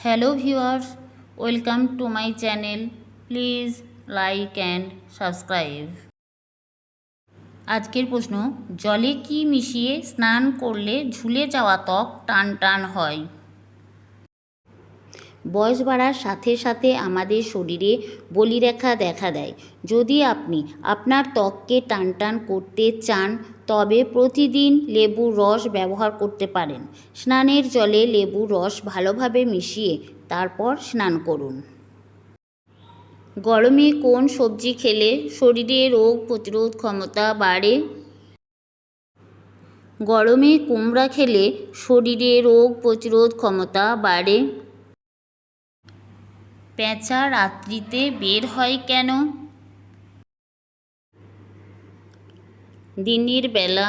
Hello viewers, welcome to my channel. Please like and subscribe. আজকের প্রশ্ন, জলে কি মিশিয়ে স্নান করলে ঝুলে যাওয়া ত্বক টান টান হয়? বয়স বাড়ার সাথে সাথে আমাদের শরীরে বলিরেখা দেখা দেয়। যদি আপনি আপনার ত্বককে টান টান করতে চান তবে প্রতিদিন লেবুর রস ব্যবহার করতে পারেন। স্নানের জলে লেবুর রস ভালোভাবে মিশিয়ে তারপর স্নান করুন। গরমে কোন সবজি খেলে শরীরে রোগ প্রতিরোধ ক্ষমতা বাড়ে? গরমে কুমড়া খেলে শরীরে রোগ প্রতিরোধ ক্ষমতা বাড়ে। পেঁচা রাত্রিতে বের হয় কেন? দিনের বেলা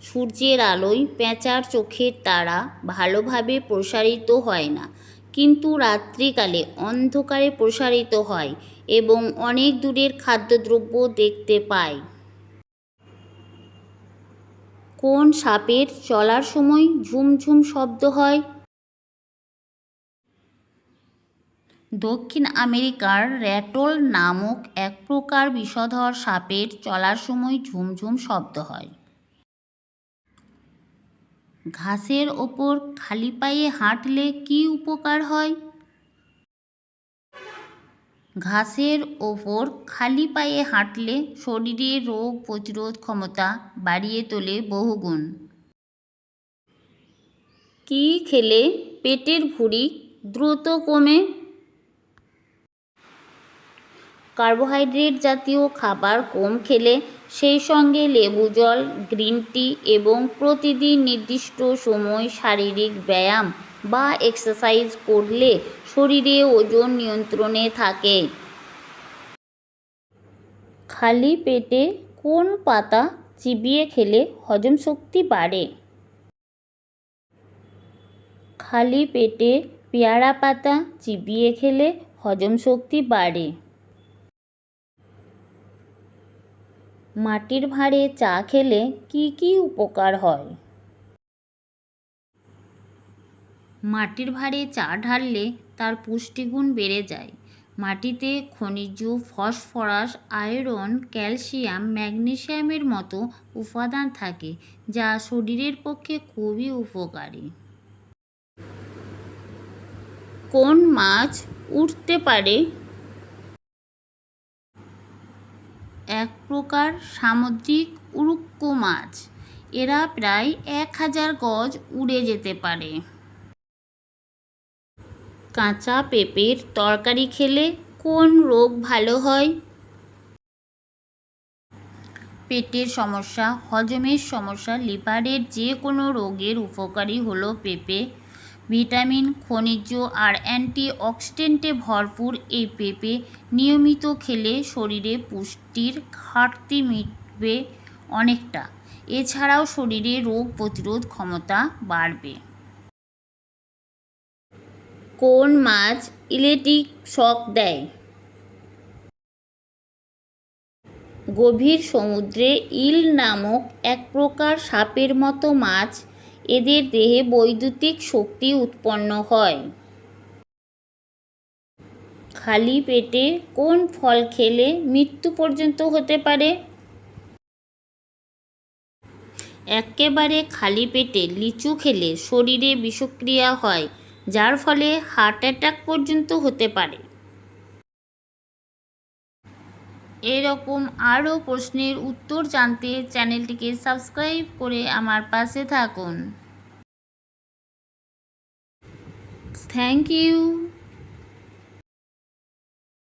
সূর্যের আলোয় পেঁচার চোখের তারা ভালোভাবে প্রসারিত হয় না, কিন্তু রাত্রিকালে অন্ধকারে প্রসারিত হয় এবং অনেক দূরের খাদ্যদ্রব্য দেখতে পায়। কোন সাপের চলার সময় ঝুমঝুম শব্দ হয়? দক্ষিণ আমেরিকার র্যাটল নামক এক প্রকার বিষধর সাপের চলার সময় ঝুমঝুম শব্দ হয়। ঘাসের ওপর খালি পায়ে হাঁটলে কি উপকার হয়? ঘাসের ওপর খালি পায়ে হাঁটলে শরীরের রোগ প্রতিরোধ ক্ষমতা বাড়িয়ে তোলে বহুগুণ। কি খেলে পেটের ভুঁড়ি দ্রুত কমে? কার্বোহাইড্রেট জাতীয় খাবার কম খেলে, সেই সঙ্গে লেবু জল, গ্রিন টি এবং প্রতিদিন নির্দিষ্ট সময় শারীরিক ব্যায়াম বা এক্সারসাইজ করলে শরীরে ওজন নিয়ন্ত্রণে থাকে। খালি পেটে কোন পাতা চিবিয়ে খেলে হজম শক্তি বাড়ে? খালি পেটে পেয়ারা পাতা চিবিয়ে খেলে হজম শক্তি বাড়ে। মাটির ভাঁড়ে চা খেলে কি কি উপকার হয়? মাটির ভাঁড়ে চা ঢাললে তার পুষ্টিগুণ বেড়ে যায়। মাটিতে খনিজ, ফসফরাস, আয়রন, ক্যালসিয়াম, ম্যাগনেসিয়ামের মতো উপাদান থাকে যা শরীরের পক্ষে খুবই উপকারী। কোন মাছ উড়তে পারে? এক প্রকার সামুদ্রিক উড়ুক্কু মাছ। এরা প্রায় 1000 গজ উড়ে যেতে পারে। কাঁচা পেঁপের তরকারি খেলে কোন রোগ ভালো হয়? পেটের সমস্যা, হজমের সমস্যা, লিভারের যে কোনো রোগের উপকারী হলো পেঁপে। ভিটামিন, খনিজ আর অ্যান্টিঅক্সিডেন্টে ভরপুর এই পেঁপে নিয়মিত খেলে শরীরে পুষ্টির ঘাটতি মিটবে অনেকটা। এছাড়াও শরীরে রোগ প্রতিরোধ ক্ষমতা বাড়বে। কোন মাছ ইলেকট্রিক শক দেয়? গভীর সমুদ্রে ইল নামক এক প্রকার সাপের মতো মাছ, এদের দেহে বৈদ্যুতিক শক্তি উৎপন্ন হয়। খালি পেটে কোন ফল খেলে মৃত্যু পর্যন্ত হতে পারে? একেবারে খালি পেটে লিচু খেলে শরীরে বিষক্রিয়া হয়, যার ফলে হার্ট অ্যাটাক পর্যন্ত হতে পারে। এরকম আরও প্রশ্নের উত্তর জানতে চ্যানেলটিকে সাবস্ক্রাইব করে আমার পাশে থাকুন। Thank you.